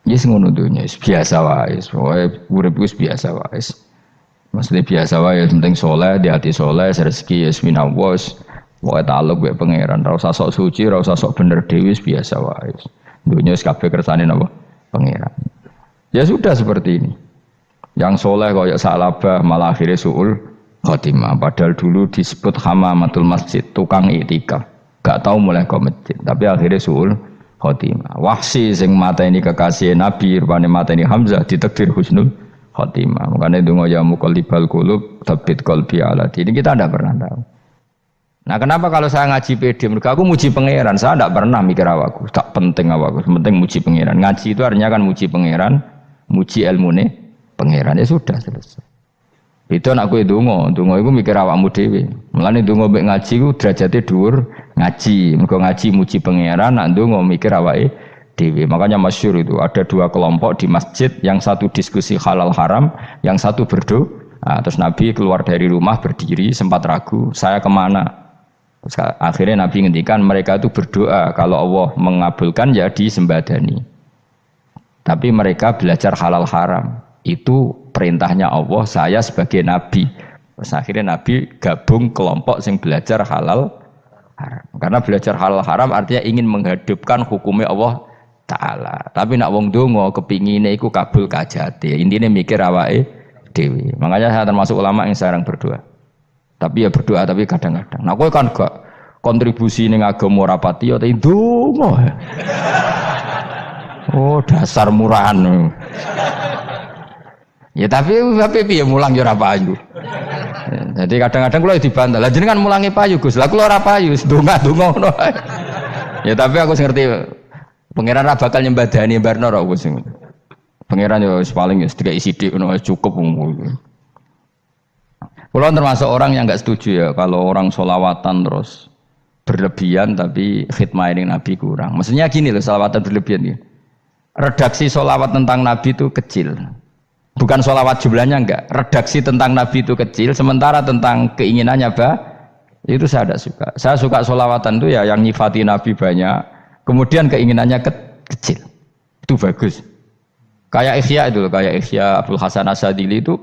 Yes ngono dunya, biasa wae, urip wis biasa wae. Maksudnya biasa wae, penting soleh, di hati soleh, rezeki yes minallah, wae taluk wae pangeran, ora usah sok suci, ora usah sok bener dhewe biasa wae. Dunya wis kabeh kersane napa? Pangeran. Ya sudah seperti ini. Yang soleh kaya Sa'labah malah akhirnya suul khotimah. Padahal dulu disebut hamamatul masjid, tukang iktikaf. Gak tahu mulai ke masjid, tapi akhirnya suul khotimah. Wahsi sing mateni kekasih Nabi, rupane mateni Hamzah ditakdir husnul khotimah. Makanya donga ya muqallibal qulub tsabbit qalbi ala dini. Kita tidak pernah tahu. Nah, kenapa kalau saya ngaji PD? Mereka aku muji pangeran, saya tidak pernah mikir awakku, tak penting awakku, penting muji pangeran. Ngaji itu artinya kan muji pangeran, muji ilmune pangeran, ya sudah selesai. Itu anakku itu donga itu mikir awakmu dhewe. Mulane donga mek ngaji ku derajate dhuwur ngaji. Mergo ngaji muji pangeran, nak donga mikir awake dhewe. Makanya masyhur itu ada dua kelompok di masjid, yang satu diskusi halal haram, yang satu berdoa. Nah, terus Nabi keluar dari rumah berdiri sempat ragu, saya kemana? Terus akhirnya Nabi ngendikan mereka itu berdoa kalau Allah mengabulkan ya disembadani. Tapi mereka belajar halal haram. Itu perintahnya Allah, saya sebagai Nabi. Terus akhirnya Nabi gabung kelompok yang belajar halal haram. Karena belajar halal haram artinya ingin menghidupkan hukumnya Allah Ta'ala. Tapi nak wong donga kepingine iku kabul kajate. Intine mikir awake dhewe. Makanya saya termasuk ulama yang jarang berdoa. Tapi ya berdoa tapi kadang-kadang. Nah kowe kan gak kontribusi ning agama ora pati ya ndonga. Oh dasar murahan. Ya tapi piye mulang ya ora payu. Jadi kadang-kadang kula dibantah. Lah jenengan mulangi payu Gus. Lah kula ora payu, ndonga-ndonga ngono. Ya tapi aku ngerti pangeran ra bakal nyembadani barno ora Gus. Pangeran ya paling ya sedikit sithik ngono cukup. Kula termasuk orang yang enggak setuju ya kalau orang sholawatan terus berlebihan tapi khidmah ini Nabi kurang. Maksudnya gini loh, sholawatan berlebihan ya. Redaksi sholawat tentang Nabi itu kecil. Bukan sholawat jumlahnya enggak, redaksi tentang Nabi itu kecil, sementara tentang keinginannya itu saya tidak suka. Saya suka sholawatan itu ya yang nyifati Nabi banyak, kemudian keinginannya kecil, itu bagus. Kayak Ikhya itu loh, kayak Ikhya Abdul Hasan Asadili itu,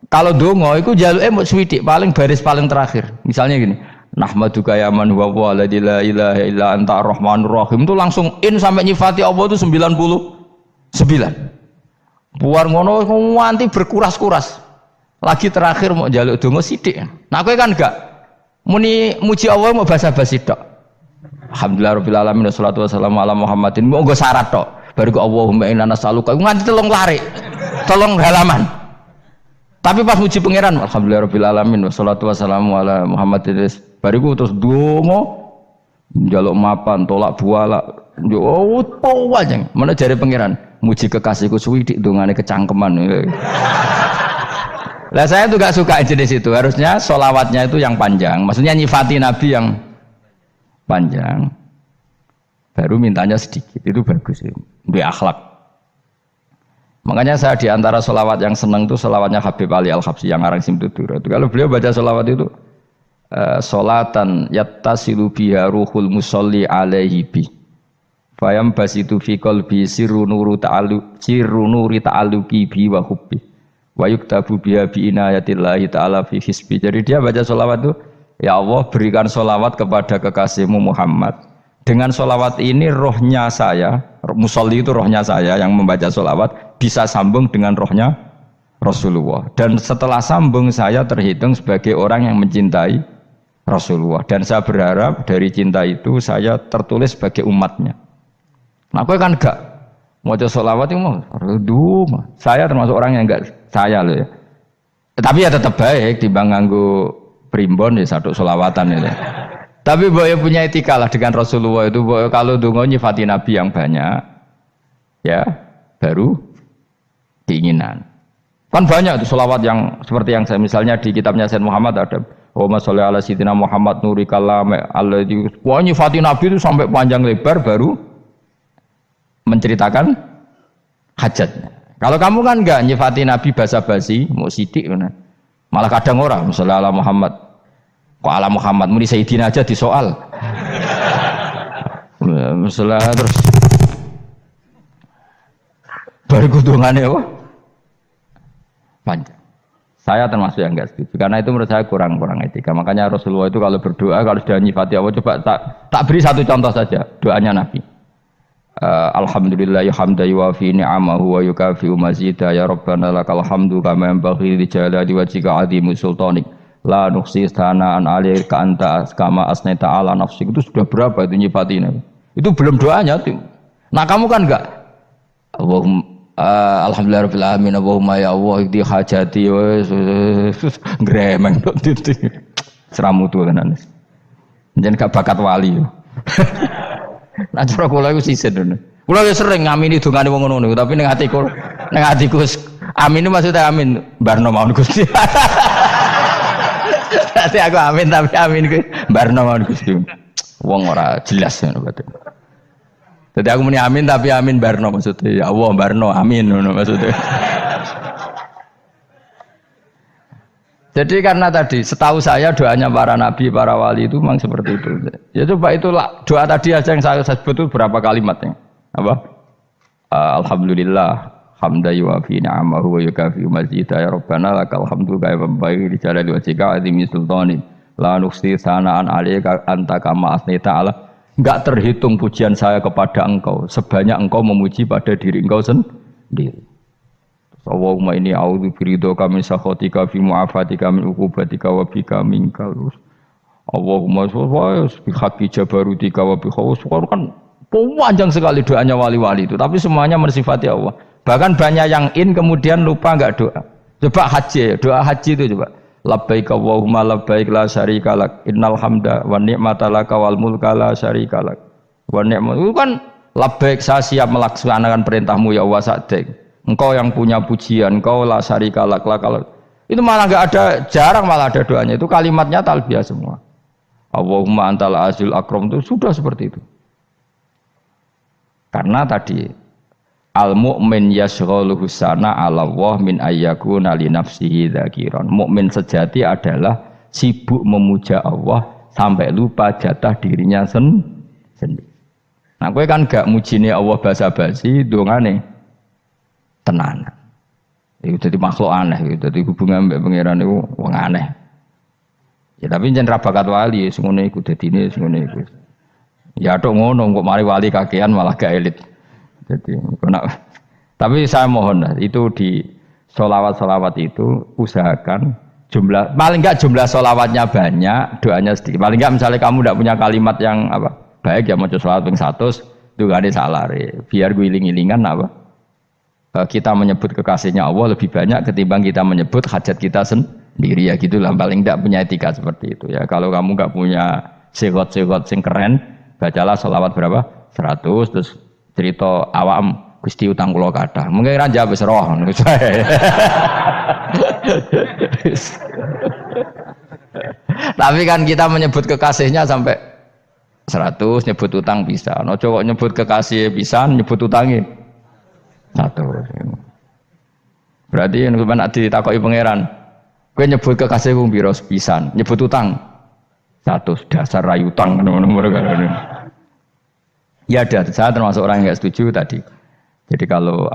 kalau dongo itu jaluknya mau swidik, paling baris paling terakhir. Misalnya gini, Nahmaduka ya man huwa alladzi la ilaha illa anta ar-rahmanur rahim, itu langsung in sampai nyifati Allah itu 99. Buar ngono nganti berkuras-kuras. Lagi terakhir mau jaluk donga sithik. Nah kowe kan enggak muni muji Allah mau basa-basi tok. Alhamdulillahirabbil alamin wassalatu wassalamu ala Muhammadin. Mau nggo syarat tok. Baru Allahumma inna nas'aluka nganti telung lari. Telung halaman. Tapi pas muji pangeran alhamdulillahirabbil alamin wassalatu wassalamu ala Muhammadin. Bariku terus donga njaluk mapan tolak buala. Yo wajeng. Mana jare pangeran? Muji kekasihku suwidik dongane kecangkeman. Lah saya tuh gak suka jenis itu. Harusnya sholawatnya itu yang panjang. Maksudnya nyifati Nabi yang panjang. Baru mintanya sedikit. Itu bagus ya. Bi akhlak. Makanya saya diantara sholawat yang senang itu sholawatnya Habib Ali Al-Habsyi yang arang Simtutura. Kalau beliau baca sholawat itu sholatan yattasilu biha ruhul musolli alaihi bi. Fayam basitu fi qalbi sirru nuri ta'alluqi bi wa hubbi wa yuktabu biha bi inayatillahi ta'ala fi hisbi. Jadi dia baca sholawat itu, ya Allah berikan sholawat kepada kekasihmu Muhammad. Dengan sholawat ini rohnya saya, musolli itu rohnya saya yang membaca sholawat bisa sambung dengan rohnya Rasulullah. Dan setelah sambung saya terhitung sebagai orang yang mencintai Rasulullah. Dan saya berharap dari cinta itu saya tertulis sebagai umatnya. Nah, aku kan enggak mau sholawat itu mau saya termasuk orang yang enggak saya loh ya. Tapi ya tetap baik timbang nganggo primbon ya satu sholawatan itu. Tapi boleh punya etika lah dengan Rasulullah itu. Kalau dongo nyifati Nabi yang banyak, ya baru keinginan. Kan banyak itu sholawat yang seperti yang saya misalnya di kitabnya Sayyid Muhammad ada. Allahumma sholli ala sayyidina Muhammad nuri kalam alladzi. Wah nyifati Nabi itu sampai panjang lebar baru menceritakan hajatnya. Kalau kamu kan enggak nyifati Nabi basa-basi, mau sidik malah kadang orang misalnya ala Muhammad, kok ala Muhammad muni Sayyidina aja disoal. Misalnya terus Bariku dongane apa? Panjang. Saya termasuk yang enggak setuju karena itu menurut saya kurang etika. Makanya Rasulullah itu kalau berdoa kalau sudah nyifati Allah coba tak beri satu contoh saja doanya Nabi. Alhamdulillah hamdan yuwafi ni'amahu wa yukafi'u mazida ya rabbana lakal hamdu kama yanbaghi li jalali wajhika 'azimi sultanik la nuhsi sana'an 'alaika anta kama asnaita 'ala nafsik. Itu sudah berapa itu nyifatin? Itu belum doanya tuh. Nah kamu kan enggak Allahumma alhamdulillahirabbil alamin Allahumma ya Allah iki hajati wis gremeng tok titik seramutu tenan. Njen gak bakat wali. Nah cara kula iku sisen ngono. Kula yo sering ngamini dongane wong ngono tapi ning atiku amin itu maksudnya amin barno mawon Gusti. Dadi aku amin tapi amin ku barno mawon Gusti. Wong ora jelas ngono berarti. Jadi aku muni amin tapi amin barno maksudnya ya Allah barno amin maksudnya. Jadi karena tadi setahu saya doanya para nabi para wali itu memang seperti itu. Ya coba itulah doa tadi aja yang saya sebut itu berapa kalimatnya? Apa? Alhamdulillah hamdan yuwafi ni'amahu wa yukafi'u mazida ya rabbana lakal hamdu kama yanbaghi li jalali wajhika 'azimi sultanik la nuhsi sana'an 'alaika anta kama asnaita 'ala. Enggak terhitung pujian saya kepada engkau sebanyak engkau memuji pada diri engkau sendiri. Allahumma inni a'udzu biridhoka min sakhatika fi mu'afatika min uqubatika wa bika minkal. Allahumma sholli bi haqqi jabarutika wa bi khawfika. Kan panjang sekali doanya wali-wali itu, tapi semuanya mensifati Allah. Bahkan banyak yang kemudian lupa enggak doa. Coba haji, doa haji itu coba. Labbaik Allahumma labbaik la syarika lak innal hamda wa ni'mata laka wal mulka la syarika lak wa ni'matu itu kan labbaik saya siap melaksanakan perintahmu ya Allah sa'dik engkau yang punya pujian engkau la syarika lak itu malah enggak ada jarang malah ada doanya itu kalimatnya talbiyah semua Allahumma antal azil akram itu sudah seperti itu karena tadi al mukmin yashghaluhu sana 'ala Allah min ayyakuna li nafsihi dzakiran. Mukmin sejati adalah sibuk memuja Allah sampai lupa jatah dirinya sendiri. Nah, kowe kan gak mujine Allah basa-basi, dongane tenanan. Itu dadi makhluk aneh, itu dadi hubungan mbek pangeran iku wong aneh. Ya tapi jan ra bakat wali, ngono iku dadine ngono iku. Ya tok ngono kok mari wali kakean malah gak elit. Jadi, tapi saya mohon itu di sholawat itu usahakan jumlah paling enggak jumlah sholawatnya banyak, doanya sedikit. Paling enggak misalnya kamu tidak punya kalimat yang apa baik ya mau sholawat ping 100 itu gak ada salah. Biar gue iling-ilingan apa kita menyebut kekasihnya Allah lebih banyak ketimbang kita menyebut hajat kita sendiri ya gitulah. Paling enggak punya etika seperti itu ya. Kalau kamu enggak punya segot-segot sing keren, bacalah sholawat berapa 100 terus cerita awam Gusti utang kula kathah. Mungkin ra jawab wis roh. Tapi kan kita menyebut kekasihnya sampai 100 nyebut utang bisa. Ojo kok nyebut kekasih pisan nyebut utangi 100. Berarti nek nek ditakoki pangeran, kowe nyebut kekasih wong pira pisan, nyebut utang 100 dasar rayu utang ngono-ngono kan. Ya ada, saya termasuk orang yang nggak setuju tadi. Jadi kalau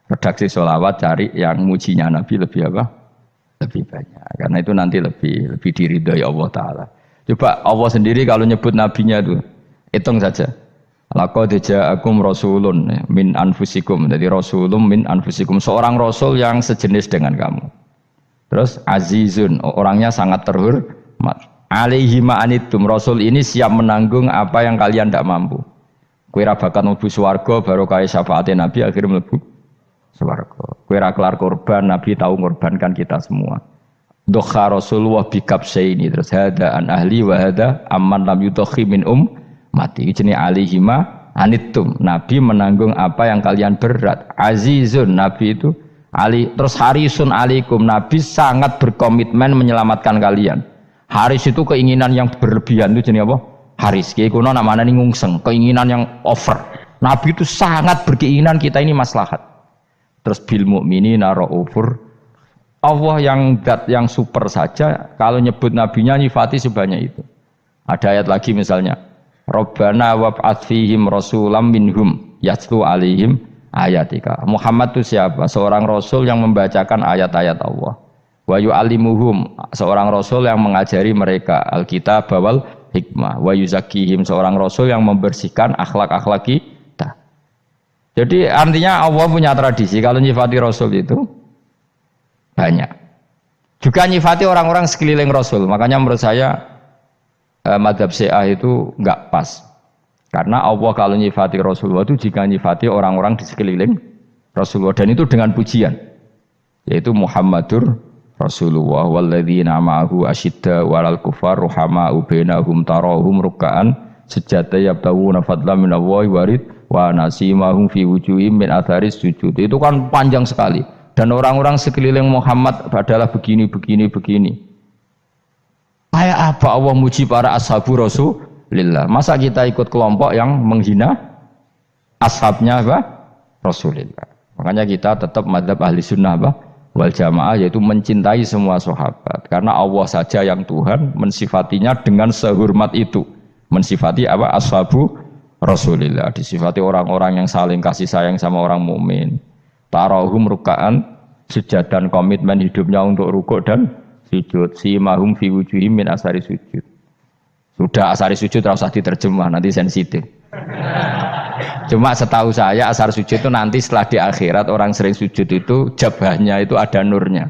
redaksi sholawat cari yang mujinya Nabi lebih lebih banyak. Karena itu nanti lebih diridhoi Allah Taala. Coba Allah sendiri kalau nyebut nabinya itu hitung saja. Laqad ja'akum rasulun min anfusikum. Jadi rasulun min anfusikum seorang rasul yang sejenis dengan kamu. Terus azizun orangnya sangat terhormat. Alaihi ma'anitum rasul ini siap menanggung apa yang kalian tidak mampu. Kowe ra bakat mlebu swarga baru kaya syafaate Nabi akhirnya mlebu swarga. Kowe ra kelar korban Nabi tahu mengorbankan kita semua. Dokha Rasulullah bikabsaini terus hada an ahli wa hada amman lam yudakhi min mati jenenge alihima anittum Nabi menanggung apa yang kalian berat. Azizun Nabi itu ali terus harisun alaikum Nabi sangat berkomitmen menyelamatkan kalian. Haris itu keinginan yang berlebihan itu jenenge apa? Haris, kiai kuno namanya nih ngungseng, keinginan yang over. Nabi itu sangat berkeinginan kita ini maslahat. Terus bil mukminina raufur. Allah yang super saja kalau nyebut nabinya nyifati sebanyak itu. Ada ayat lagi misalnya, Rabbana wab'ats fihim rasulam minhum yatlu alaihim ayatika. Muhammad itu siapa? Seorang rasul yang membacakan ayat-ayat Allah. Wa yu'allimuhum, seorang rasul yang mengajari mereka alkitab wal hikmah. Wa yuzakkihim, seorang rasul yang membersihkan akhlak-akhlak kita. Jadi artinya Allah punya tradisi kalau nyifati rasul itu banyak. Juga nyifati orang-orang sekeliling rasul. Makanya menurut saya mazhab Syiah itu enggak pas. Karena Allah kalau nyifati Rasulullah itu jika nyifati orang-orang di sekeliling Rasulullah, dan itu dengan pujian, yaitu Muhammadur Rasulullah walladzina ma'ahu asyidda walal kufar ruhama'u bainahum tarahum ruk'an sujada yabtawuna fadlan minallahi warid wa nasimahum fi wujuhim min atharis sujud. Itu kan panjang sekali, dan orang-orang sekeliling Muhammad adalah begini. Kayak apa Allah muji para ashabu Rasul Lillah. Masa kita ikut kelompok yang menghina ashabnya apa? Rasulullah. Makanya kita tetap madzhab ahli sunnah apa? Wal jamaah, yaitu mencintai semua sahabat. Karena Allah saja yang Tuhan mensifatinya dengan sehormat itu. Mensifati apa? Ashabu Rasulullah. Disifati orang-orang yang saling kasih sayang sama orang mukmin. Tarahum ruka'an, sujud dan komitmen hidupnya untuk rukuk dan sujud. Simahum fi wujuhim min asari sujud. Sudah asar sujud terus diterjemah, nanti sensitif. Cuma setahu saya asar sujud itu nanti setelah di akhirat orang sering sujud itu jabahnya itu ada nurnya.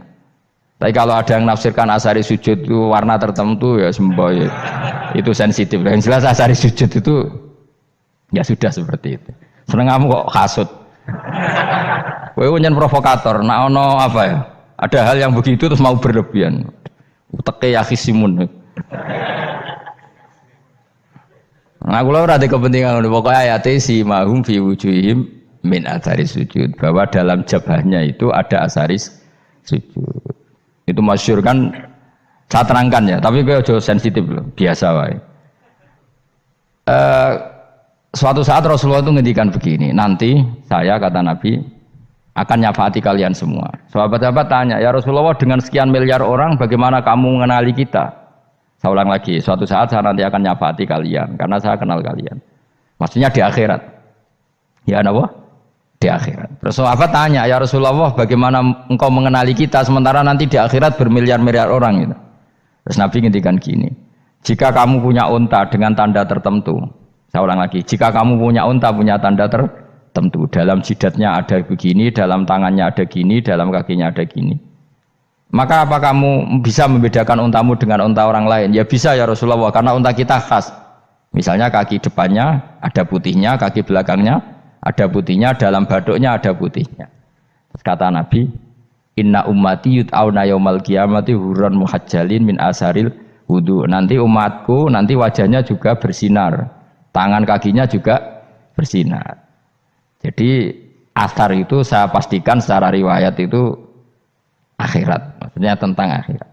Tapi kalau ada yang nafsirkan asari sujud itu warna tertentu ya semboy. Itu sensitif. Yang jelas asari sujud itu ya sudah seperti itu. Seneng kamu kok hasut. Kowe nyen provokator, nak ono apa ya? Ada hal yang begitu terus mau berlebihan. Uteke ya khisimun. Nah, kula ora ada kepentingan pokoknya ayat si mahum fi wujuhim min athari sujud, bahwa dalam jabahnya itu ada asaris sujud. Itu masyhur kan, saya terangkan ya, tapi gue aja sensitif loh, biasa wae. Suatu saat Rasulullah itu ngendikan begini, nanti saya kata Nabi akan nyafaati kalian semua. Sahabat-sahabat tanya, ya Rasulullah dengan sekian miliar orang bagaimana kamu mengenali kita? Saya ulang lagi, suatu saat saya nanti akan nyafaati kalian, karena saya kenal kalian. Maksudnya di akhirat. Ya Allah, di akhirat. Terus sahabat tanya, ya Rasulullah bagaimana engkau mengenali kita, sementara nanti di akhirat bermiliar-miliar orang gitu. Terus Nabi ngendikan gini, jika kamu punya unta dengan tanda tertentu, saya ulang lagi, jika kamu punya unta punya tanda tertentu, dalam jidatnya ada begini, dalam tangannya ada gini, dalam kakinya ada gini, maka apa kamu bisa membedakan untamu dengan unta orang lain? Ya bisa ya Rasulullah, karena unta kita khas. Misalnya kaki depannya ada putihnya, kaki belakangnya ada putihnya, dalam baduknya ada putihnya. Terus kata Nabi, inna ummati yut'auna yaumal qiyamati hurran muhajjalin min asaril wudu. Nanti umatku nanti wajahnya juga bersinar, tangan kakinya juga bersinar. Jadi asar itu saya pastikan secara riwayat itu akhirat, maksudnya tentang akhirat.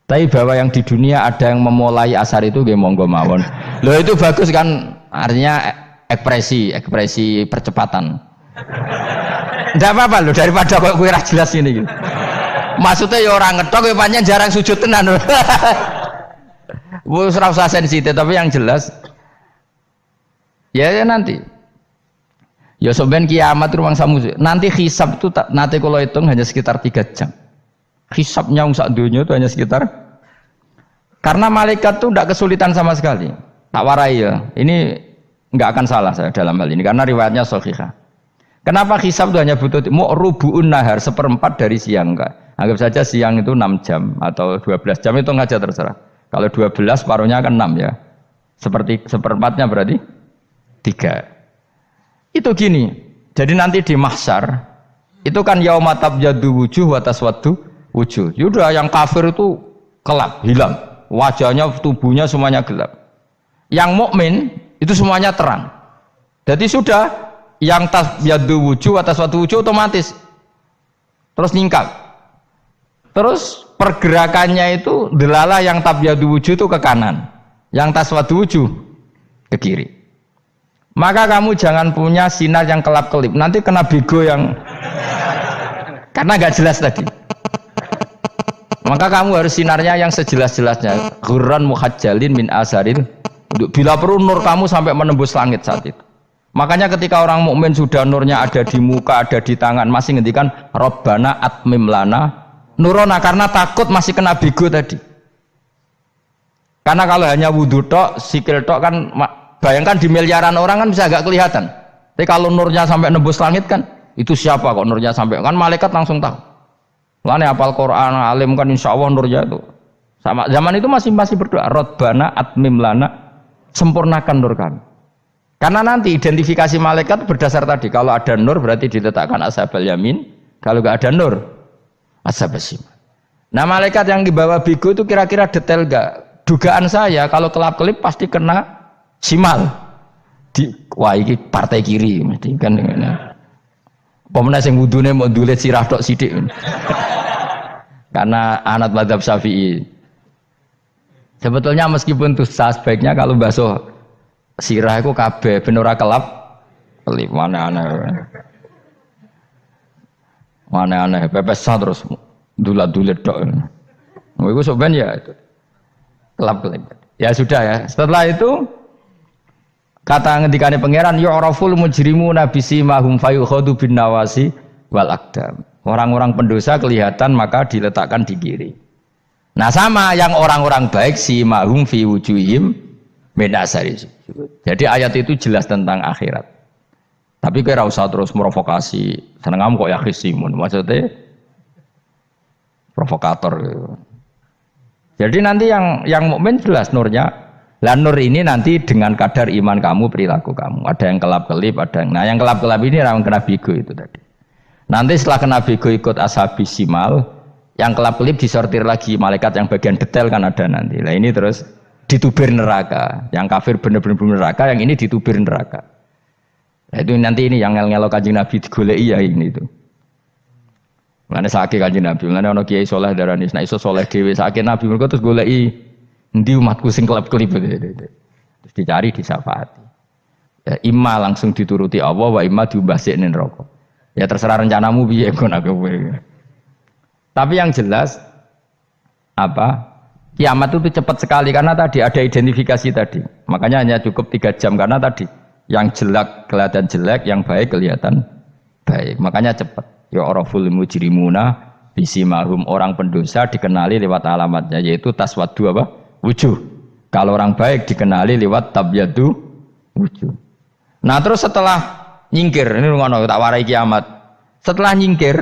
Tapi bahwa yang di dunia ada yang memulai asar itu nggih monggo mawon. Loh itu bagus kan, artinya ekspresi percepatan. Ndak apa-apa loh, daripada kok kowe ora jelas ini gitu. Maksudnya ya orang ngetok kowe pancen jarang sujud tenan. Wis ora usah sensitif, tapi yang jelas ya nanti. Ya sampean kiamat ruang samu. Nanti hisab itu nanti kalau hitung hanya sekitar 3 jam. Hisabnya sak dunia itu hanya sekitar, karena malaikat itu tidak kesulitan sama sekali. Tak warai ya. Ini enggak akan salah saya dalam hal ini karena riwayatnya sahihah. Kenapa hisab itu hanya butuh rubu'un nahar, 1/4 dari siang enggak. Anggap saja siang itu 6 jam atau 12 jam, itu aja terserah. Kalau 12 paruhnya kan 6 ya. Seperti 1/4-nya berarti 3. Itu gini, jadi nanti di mahsyar itu kan yaumatab jadu wujuh wa taswaddu wujuh. Yaudah yang kafir itu gelap, hilang, wajahnya, tubuhnya semuanya gelap. Yang mukmin itu semuanya terang. Jadi sudah yang tabyadu wujuh wa taswaddu wujuh otomatis terus nyingkap. Terus pergerakannya itu delala yang tabyadu wujuh itu ke kanan, yang taswaddu wujuh ke kiri. Maka kamu jangan punya sinar yang kelap-kelip, nanti kena bego yang karena nggak jelas tadi. Maka kamu harus sinarnya yang sejelas-jelasnya. Ghurran muhajjalin min asaril. Bila perlu nur kamu sampai menembus langit saat itu. Makanya ketika orang mukmin sudah nurnya ada di muka, ada di tangan, masih ngendikan Rabbana atmim lana nurona, karena takut masih kena bigo tadi. Karena kalau hanya wudhu tok, sikil tok kan, bayangkan di miliaran orang kan bisa agak kelihatan. Tapi kalau nurnya sampai nembus langit kan, itu siapa kok nurnya sampai, kan malaikat langsung tahu. Makanya hafal Quran, alim kan insya Allah nurnya itu. Sama zaman itu masih berdoa, Rabbana atmim lana, sempurnakan nur kami. Karena nanti identifikasi malaikat berdasar tadi, kalau ada nur berarti diletakkan ashabal yamin, kalau nggak ada nur ashabal shimal. Nah malaikat yang dibawa bigo itu kira-kira detail nggak? Dugaan saya kalau kelap-kelip pasti kena simal. Wah ini partai kiri mesti kan. Pemenang yang wudhunya mau dulet sirah tok sidik. Karena anak mazhab Syafi'i. Sebetulnya meskipun tuh sebaiknya kalau basuh sirah itu kabeh ben ora kelip mana aneh pepesan terus dulat-dulit tok. Iku soben ya itu kelip. Ya sudah ya. Setelah itu kata ngendikane pangeran yu'raful mujrimuna bisimahum fayukhadu bin nawasi wal aqdam. Orang-orang pendosa kelihatan maka diletakkan di kiri. Nah sama yang orang-orang baik simahum fi wujuhim min asari sujud. Jadi ayat itu jelas tentang akhirat. Tapi kira usah terus provokasi. Seneng kamu kok yakhisimun. Maksudnya provokator gitu. Jadi nanti yang mukmin jelas nurnya. Lah nur ini nanti dengan kadar iman kamu, perilaku kamu. Ada yang kelap-kelip, ada yang. Nah, yang kelap-kelip ini orang kena bigo itu tadi. Nanti setelah kena bigo ikut ashabis simal, yang kelap-kelip disortir lagi malaikat yang bagian detail kan ada nanti. Lah ini terus ditubir neraka. Yang kafir benar-benar neraka, yang ini ditubir neraka. Nah, itu nanti ini yang ngel-ngelo Kanjeng Nabi digoleki ya ini itu. Mana sakit Kanjeng Nabi, mana ono kiai soleh darani nek iso soleh dhewe sakit Nabi mergo terus goleki endi umatku sing kelep-kelip terus dicari disafaati. Ya imma langsung dituruti Allah wa imma diumbasik ning neraka. Ya terserah rencanamu piye kon aku. Tapi yang jelas apa? Kiamat itu cepat sekali karena tadi ada identifikasi tadi. Makanya hanya cukup 3 jam karena tadi yang jelek kelihatan jelek, yang baik kelihatan baik. Makanya cepat. Ya araful mujrimuna bisimahum, orang pendosa dikenali lewat alamatnya yaitu taswaddu apa? Wujuh. Kalau orang baik dikenali lewat tabyadu wujuh. Nah, terus setelah nyingkir, ini ngono tak warai kiamat. Setelah nyingkir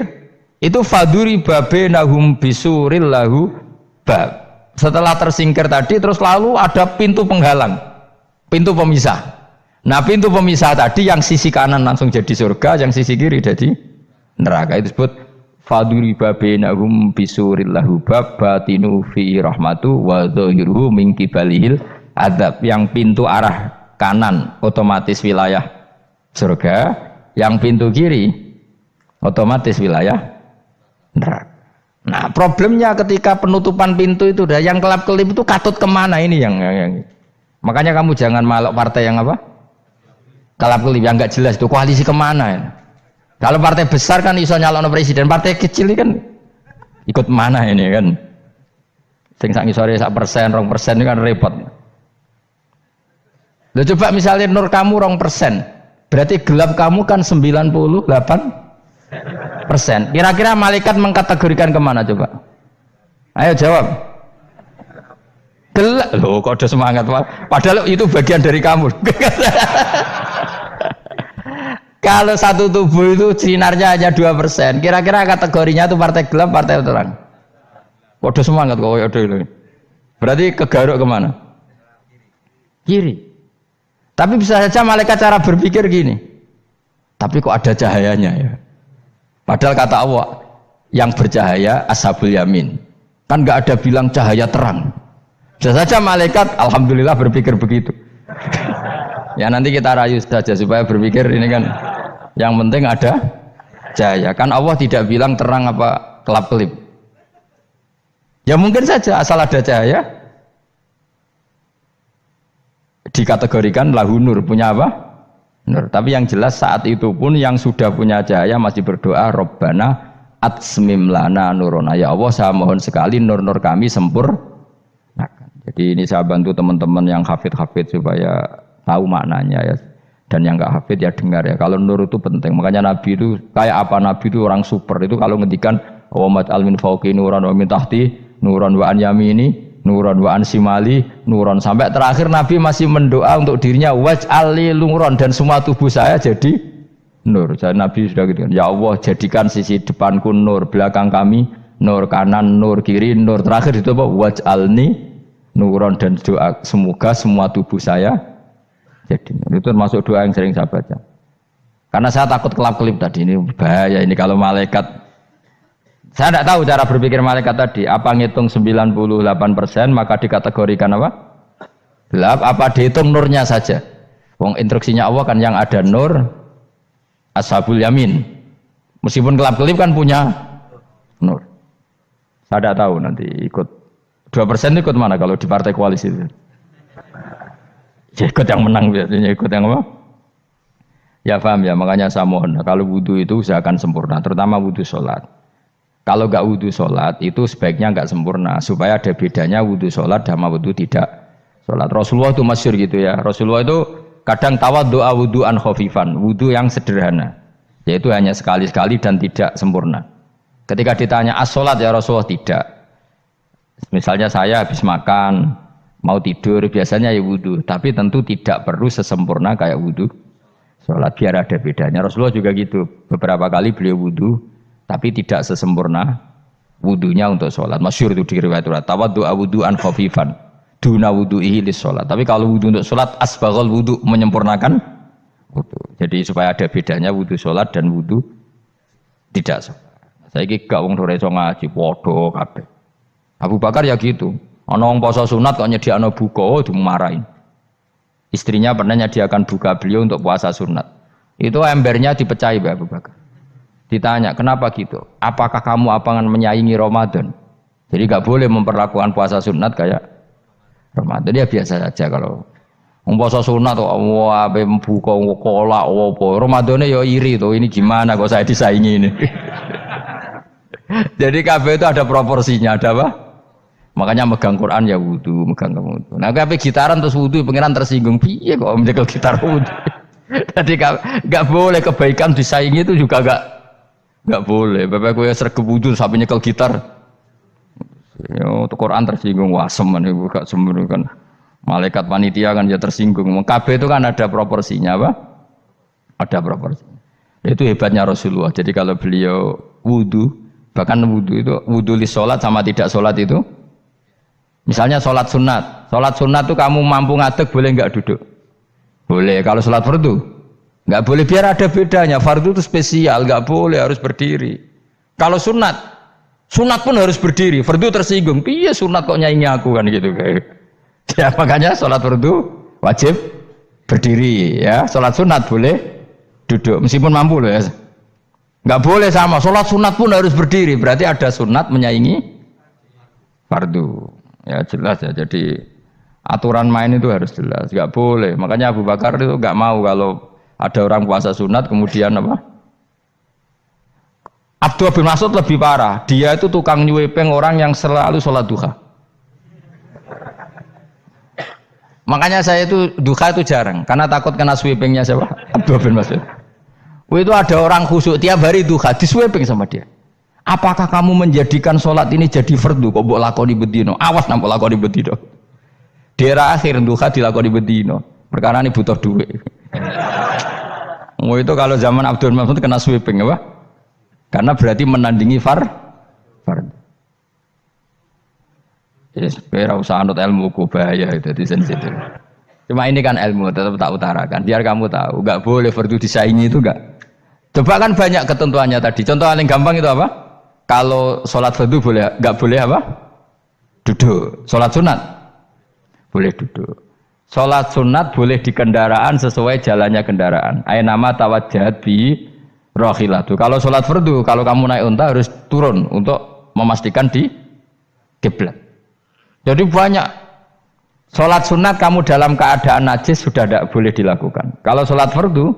itu faduri babenahum bisuril lahu bab. Setelah tersingkir tadi terus lalu ada pintu penghalang, pintu pemisah. Nah pintu pemisah tadi yang sisi kanan langsung jadi surga, yang sisi kiri jadi neraka. Itu disebut faduri babenahum bisuril lahu bab batinu fi rahmatu wa dhahiruhu min qibalihil adzab. Yang pintu arah kanan otomatis wilayah surga, yang pintu kiri otomatis wilayah neraka. Nah problemnya ketika penutupan pintu itu dah yang kelap-kelip itu katut kemana ini yang makanya kamu jangan malok partai yang apa kelap-kelip yang nggak jelas itu koalisi kemana ya? Kalau partai besar kan iso nyalon presiden, partai kecil ini kan ikut mana ini kan sing sak ngisore 1%, 2% ini kan repot. Loh coba misalnya nur kamu 2%, berarti gelap kamu kan 98%. Kira-kira malaikat mengkategorikan kemana coba? Ayo jawab. Gelap. Loh kok ada semangat Pak? Padahal itu bagian dari kamu. Kalau satu tubuh itu sinarnya hanya 2%, kira-kira kategorinya itu partai gelap, partai terang. Kok ada semangat kok ada ini. Berarti kegaruk kemana? Kiri. Tapi bisa saja malaikat cara berpikir gini. Tapi kok ada cahayanya ya? Padahal kata Allah yang bercahaya ashabul yamin. Kan nggak ada bilang cahaya terang. Bisa saja malaikat alhamdulillah berpikir begitu. Ya nanti kita rayu saja supaya berpikir ini kan yang penting ada cahaya. Kan Allah tidak bilang terang apa kelap-kelip. Ya mungkin saja asal ada cahaya dikategorikan lahu nur, punya apa? Nur. Tapi yang jelas saat itu pun yang sudah punya cahaya masih berdoa Rabbana atsmim lana nurona. Ya Allah saya mohon sekali nur-nur kami sempurnakan. Jadi ini saya bantu teman-teman yang hafid-hafid supaya tahu maknanya ya. Dan yang nggak hafid ya dengar ya. Kalau nur itu penting. Makanya Nabi itu kayak apa? Nabi itu orang super. Itu kalau ngendikan wa al min fauqi nuran wa min tahti nuran wa an yamini nuran wa an simali nuran, sampai terakhir Nabi masih mendoa untuk dirinya waj'al li nuran, dan semua tubuh saya jadi nur. Jadi Nabi sudah gitu kan. Ya Allah, jadikan sisi depanku nur, belakang kami nur, kanan nur, kiri nur. Terakhir itu apa? Waj'alni nuran, dan doa semoga semua tubuh saya jadi nur. Itu termasuk doa yang sering saya baca. Karena saya takut kelap-kelip tadi, ini bahaya ini kalau malaikat. Saya tidak tahu cara berpikir malaikat tadi. Apa ngitung 98% maka dikategorikan apa? Gelap. Apa dihitung nurnya saja? Wong instruksinya Allah kan yang ada nur ashabul yamin. Meskipun kelap-kelip kan punya nur. Saya tidak tahu nanti ikut 2% ikut mana kalau di partai koalisi itu. Ya ikut yang menang biasanya, ikut yang apa? Ya paham ya, makanya saya mohon. Kalau wudhu itu usahakan sempurna, terutama wudhu sholat. Kalau nggak wudhu sholat itu sebaiknya nggak sempurna, supaya ada bedanya wudhu sholat sama wudhu tidak sholat. Rasulullah itu masyhur gitu ya. Rasulullah itu kadang tawaddu'a wudhu'an khafifan, wudhu yang sederhana, yaitu hanya sekali-sekali dan tidak sempurna. Ketika ditanya as-sholat ya Rasulullah, tidak. Misalnya saya habis makan, mau tidur, biasanya ya wudhu, tapi tentu tidak perlu sesempurna kayak wudhu sholat, biar ada bedanya. Rasulullah juga gitu, beberapa kali beliau wudhu tapi tidak sesempurna wudhunya untuk sholat. Masyhur itu di riwayat tawaddu'a wudhu'an khafifan duna wudhu'ihi lis sholat. Tapi kalau wudhu untuk sholat asbaghal wudhu, menyempurnakan wudhu. Jadi supaya ada bedanya wudhu sholat dan wudhu tidak sholat. Saya gak wong ora iso ngaji podo kabeh. Abu Bakar ya gitu. Ana wong poso sunat kok nyediakno buka, dimarahin. Istrinya pernah nyediakan buka beliau untuk puasa sunat. Itu embernya dipecahi Abu Bakar. Ditanya, kenapa gitu? Apakah kamu akan menyaingi Ramadan? Jadi gak boleh memperlakukan puasa sunat kayak Ramadan. Ya biasa saja kalau puasa sunat kok wah buka kolak apa. Ramadannya ya iri tuh, ini gimana kok saya disaingi ini. Jadi kabeh itu ada proporsinya, ada apa? Makanya megang Quran ya wudu, megang wudu. Nah kabeh gitaran terus wudu, pengiran tersinggung. Piye kok menjegal gitar wudu? Jadi gak boleh kebaikan disaingi, itu juga gak boleh. Bapak gue sergep wudu sampai nyekel gitar. Yo Quran tersinggung, wah semen ibu gak sembunyi kan. Malaikat panitia kan ya tersinggung. Kabeh itu kan ada proporsinya apa? Ada proporsinya. Itu hebatnya Rasulullah. Jadi kalau beliau wudu, bahkan wudu itu wudu li sholat sama tidak sholat itu. Misalnya sholat sunat itu kamu mampu ngadeg boleh nggak duduk? Boleh. Kalau sholat fardu nggak boleh, biar ada bedanya. Fardu itu spesial, nggak boleh, harus berdiri. Kalau sunat pun harus berdiri. Fardu tersinggung, iya sunat kok nyaingi aku kan gitu kayak. Ya makanya sholat fardu wajib berdiri ya. Sholat sunat boleh duduk meskipun mampu loh ya. Nggak boleh sama. Sholat sunat pun harus berdiri. Berarti ada sunat menyaingi fardu. Ya jelas ya. Jadi aturan main itu harus jelas. Nggak boleh. Makanya Abu Bakar itu nggak mau kalau ada orang puasa sunat kemudian apa? Abdullah bin Mas'ud lebih parah. Dia itu tukang nyuwepeng orang yang selalu sholat duha. Makanya saya itu duha itu jarang karena takut kena sweepingnya siapa? Abdullah bin Mas'ud. Itu ada orang khusyuk tiap hari duha disweeping sama dia. Apakah kamu menjadikan sholat ini jadi fardu? Kok mbok lakoni bedino? Awas nampak lakoni bedino. Daerah akhir duha dilakoni bedino. Perkara ini butuh duit. Itu kalau zaman Abdul Mas'ud kena sweeping apa? Karena berarti menandingi fardu. Yes, kira usah anut ilmu ku bahaya itu di sensitif. Cuma ini kan ilmu tetap tak utarakan. Biar kamu tahu, nggak boleh fardu disaingi itu nggak. Coba kan banyak ketentuannya tadi. Contoh paling gampang itu apa? Kalau sholat fardu boleh, nggak boleh apa? Duduk. Sholat sunat boleh duduk. Sholat sunat boleh di kendaraan sesuai jalannya kendaraan. Ainama tawajjahat bi rohilatu. Kalau sholat fardu, kalau kamu naik unta harus turun untuk memastikan di kiblat. Jadi banyak sholat sunat kamu dalam keadaan najis sudah tidak boleh dilakukan. Kalau sholat fardu,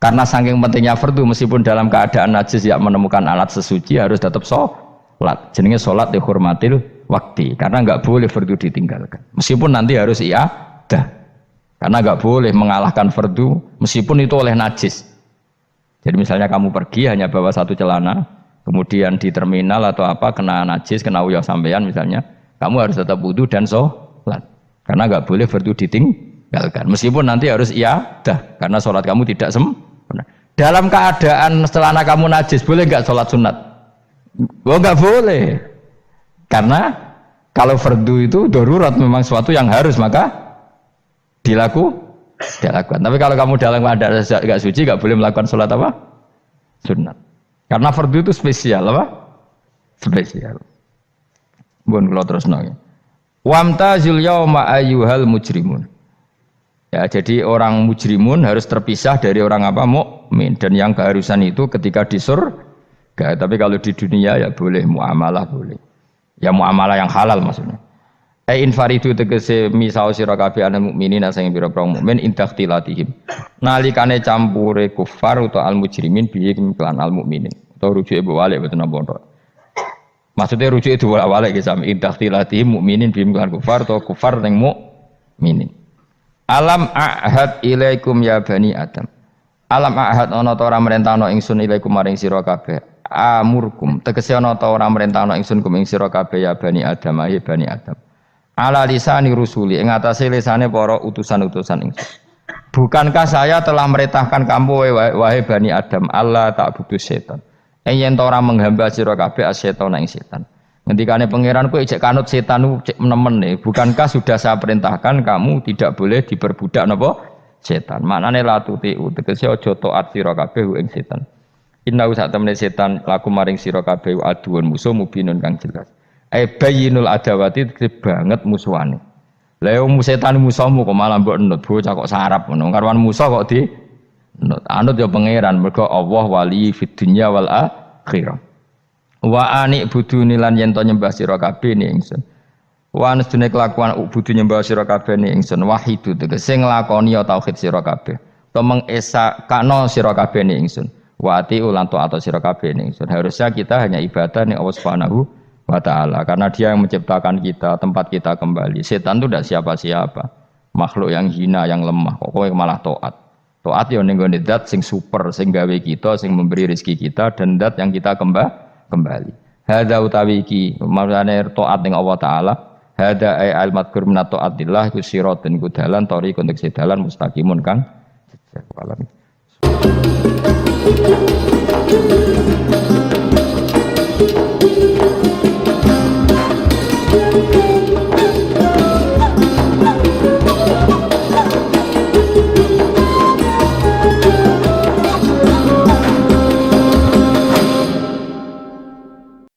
karena saking pentingnya fardu, meskipun dalam keadaan najis ya menemukan alat sesuci harus tetap sholat. Jenenge sholat dihormatil waktu, karena nggak boleh fardu ditinggalkan. Meskipun nanti harus iadah. Karena nggak boleh mengalahkan fardu meskipun itu oleh najis. Jadi misalnya kamu pergi hanya bawa satu celana, kemudian di terminal atau apa kena najis, kena uyah sampean misalnya, kamu harus tetap wudu dan sholat. Karena nggak boleh fardu ditinggalkan. Meskipun nanti harus iyadah karena sholat kamu tidak sempurna. Dalam keadaan celana kamu najis, boleh nggak sholat sunat? Oh nggak boleh. Karena kalau fardu itu darurat memang sesuatu yang harus maka dilakukan. Tapi kalau kamu dalam keadaan nggak suci, nggak boleh melakukan sholat apa? Sunat. Karena fardu itu spesial apa? Spesial. Bukan kalau terus nanya. Wamtazul yauma ayyuhal mujrimun. Ya, jadi orang mujrimun harus terpisah dari orang apa? Mukmin. Dan yang keharusan itu ketika di surga. Tapi kalau di dunia ya boleh muamalah boleh. Ya muamalah yang halal maksudnya. Infaridu tegese misau sira kabeh ana mukminin sing pira-pira mukmin intakhtilatihim. Nalikane campure kufar utawa al mujrimin bihi lan al mukminin. Utawa rujuke balik mboten napa. Maksudnya rujuke diwalik ge sami intakhtilatihim mukminin bihi lan kufar utawa kufar ning mukminin. Alam ahad ilaikum ya bani Adam. Alam ahad ana ta ora merentano ingsun ilaikum maring sira kabeh. Amurkum tegese ana ta ora merentano ingsun kum ing sira kabeh ya bani Adam ya bani Adam. Ala lisani rusuli ing atase lisane para utusan-utusan ingsun. Bukankah saya telah merintahkan kamu wahai Bani Adam Allah tak butuh setan. Yen ora menghamba sira kabeh asetan ing setan. Ngendikane pangeran kowe cek kanut setan cek nemen nih. Bukankah sudah saya perintahkan kamu tidak boleh diperbudak napa setan. Maknane la tutiu tegese aja taat sira kabeh ing setan. Inna sak temene setan laku maring sira kabeh aduun musuh mubinun kang jelas. Bayinul adawati banget musuhane. Lah wong setan musuhmu kok malah mbok nut bocah kok sarap ngono. Karwan musuh kok di nut. Anut ya pangeran mergo Allah wali fid dunya wal akhirah. Wa ani buduni lan yen to nyembah sira kabeh ni ingsun. Wa anstune kelakuan budu nyembah sira kabeh ni ingsun wahidu tegese nglakoni tauhid sira kabeh. To mengesa kana sira kabeh ni ingsun. Wa ati ulan taat sira kabeh ni ingsun. Harusnya kita hanya ibadah ning Allah Subhanahu wa ta'ala karena dia yang menciptakan kita, tempat kita kembali. Setan itu tidak siapa-siapa, makhluk yang hina, yang lemah. Kok kowe malah taat ya ning gone zat sing super, sing gawe kita, sing memberi rezeki kita dan zat yang kita kembali. Hadza utawi iki maksudane taat ning Allah taala. Hadza ai al-madkur min taatillah iku siratun kudalan tori untuk sedalan mustaqimun kang jejak.